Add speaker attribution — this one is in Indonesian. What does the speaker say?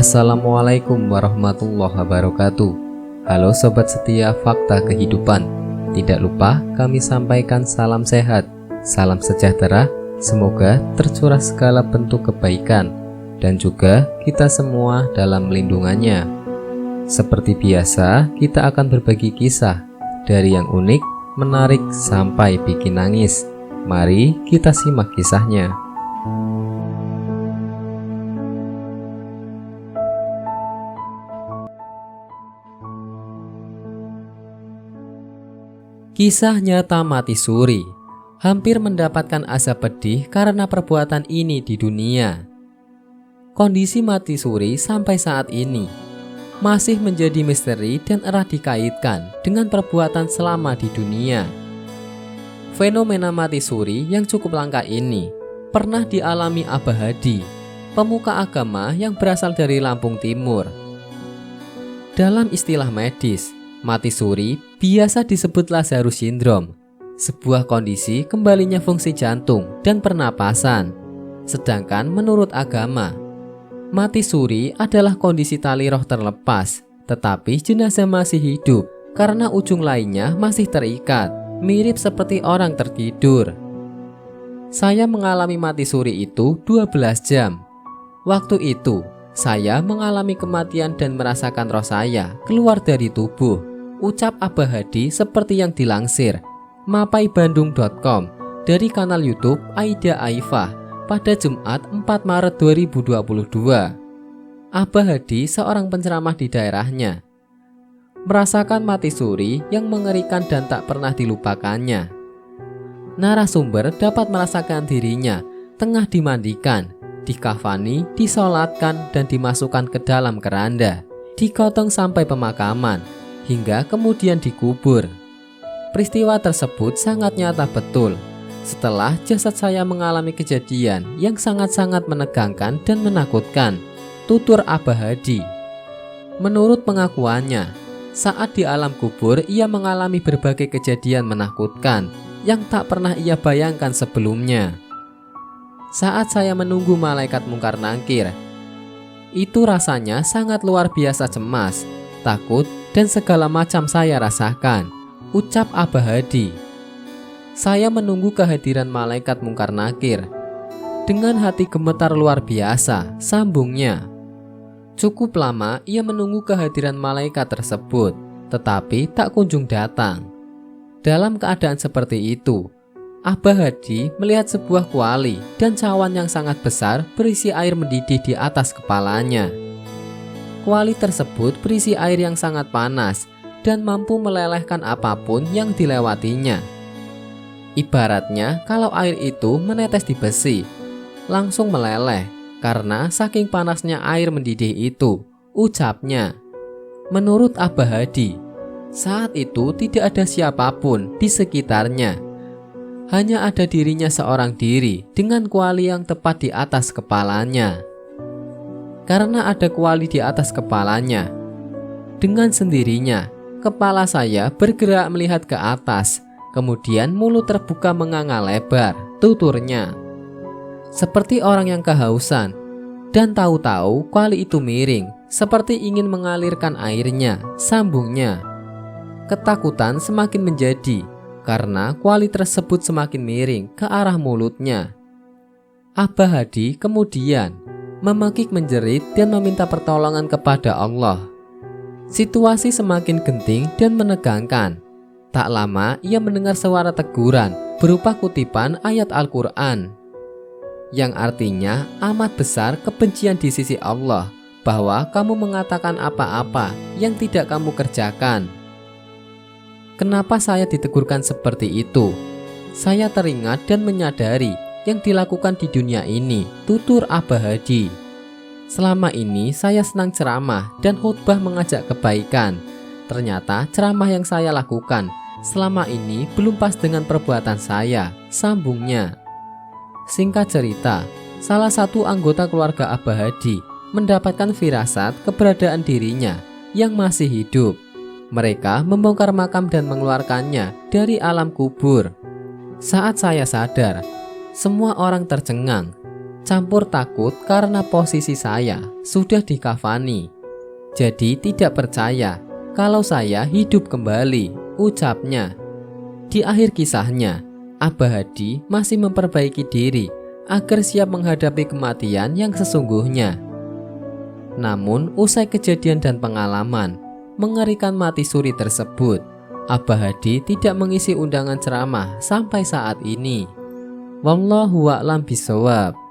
Speaker 1: Assalamualaikum warahmatullahi wabarakatuh. Halo sobat setia Fakta Kehidupan. Tidak lupa kami sampaikan salam sehat, salam sejahtera. Semoga tercurah segala bentuk kebaikan dan juga kita semua dalam lindungannya. Seperti biasa, kita akan berbagi kisah dari yang unik, menarik sampai bikin nangis. Mari kita simak kisahnya. Kisah nyata Mati Suri hampir mendapatkan azab pedih karena perbuatan ini di dunia. Kondisi Mati Suri sampai saat ini masih menjadi misteri dan erat dikaitkan dengan perbuatan selama di dunia. Fenomena Mati Suri yang cukup langka ini pernah dialami Abah Hadi, pemuka agama yang berasal dari Lampung Timur. Dalam istilah medis, Mati Suri biasa disebut Lazarus Syndrome, sebuah kondisi kembalinya fungsi jantung dan pernapasan. Sedangkan menurut agama, Mati Suri adalah kondisi tali roh terlepas, tetapi jenazah masih hidup karena ujung lainnya masih terikat, mirip seperti orang tertidur. Saya mengalami Mati Suri itu 12 jam. Waktu itu, saya mengalami kematian dan merasakan roh saya keluar dari tubuh. Ucap Abah Hadi seperti yang dilansir mapaibandung.com dari kanal YouTube Aida Aifah pada Jumat 4 Maret 2022. Abah Hadi seorang penceramah di daerahnya merasakan Mati Suri yang mengerikan dan tak pernah dilupakannya. Narasumber dapat merasakan dirinya tengah dimandikan, dikafani, disolatkan dan dimasukkan ke dalam keranda, digotong sampai pemakaman, hingga kemudian dikubur. Peristiwa tersebut sangat nyata betul. Setelah jasad saya mengalami kejadian yang sangat-sangat menegangkan dan menakutkan, tutur Abah Hadi. Menurut pengakuannya, saat di alam kubur ia mengalami berbagai kejadian menakutkan yang tak pernah ia bayangkan sebelumnya. Saat saya menunggu malaikat mungkar nangkir, itu rasanya sangat luar biasa cemas, takut, dan segala macam saya rasakan, ucap Abah Hadi. Saya menunggu kehadiran malaikat mungkar nakir dengan hati gemetar luar biasa, sambungnya. Cukup lama ia menunggu kehadiran malaikat tersebut, tetapi tak kunjung datang. Dalam keadaan seperti itu, Abah Hadi melihat sebuah kuali dan cawan yang sangat besar berisi air mendidih di atas kepalanya. Kuali tersebut berisi air yang sangat panas dan mampu melelehkan apapun yang dilewatinya. Ibaratnya kalau air itu menetes di besi, langsung meleleh karena saking panasnya air mendidih itu, ucapnya. Menurut Abah Hadi, saat itu tidak ada siapapun di sekitarnya. Hanya ada dirinya seorang diri dengan kuali yang tepat di atas kepalanya. Karena ada kuali di atas kepalanya, dengan sendirinya kepala saya bergerak melihat ke atas, kemudian mulut terbuka menganga lebar, tuturnya. Seperti orang yang kehausan, dan tahu-tahu kuali itu miring, seperti ingin mengalirkan airnya, sambungnya. Ketakutan semakin menjadi, karena kuali tersebut semakin miring ke arah mulutnya. Abah Hadi kemudian memekik menjerit dan meminta pertolongan kepada Allah. Situasi semakin genting dan menegangkan. Tak lama ia mendengar suara teguran berupa kutipan ayat Al-Quran yang artinya amat besar kebencian di sisi Allah, bahwa kamu mengatakan apa-apa yang tidak kamu kerjakan. Kenapa saya ditegurkan seperti itu? Saya teringat dan menyadari yang dilakukan di dunia ini, tutur Abah Hadi. Selama ini saya senang ceramah dan khutbah mengajak kebaikan. Ternyata ceramah yang saya lakukan selama ini belum pas dengan perbuatan saya, sambungnya. Singkat cerita, salah satu anggota keluarga Abah Hadi mendapatkan firasat keberadaan dirinya yang masih hidup. Mereka membongkar makam dan mengeluarkannya dari alam kubur. Saat saya sadar, semua orang tercengang. campur takut karena posisi saya sudah dikafani. Jadi tidak percaya kalau saya hidup kembali, ucapnya. Di akhir kisahnya, Abah Hadi masih memperbaiki diri agar siap menghadapi kematian yang sesungguhnya. Namun usai kejadian dan pengalaman mengerikan mati suri tersebut, Abah Hadi tidak mengisi undangan ceramah sampai saat ini. Wallahu a'lam bishawab.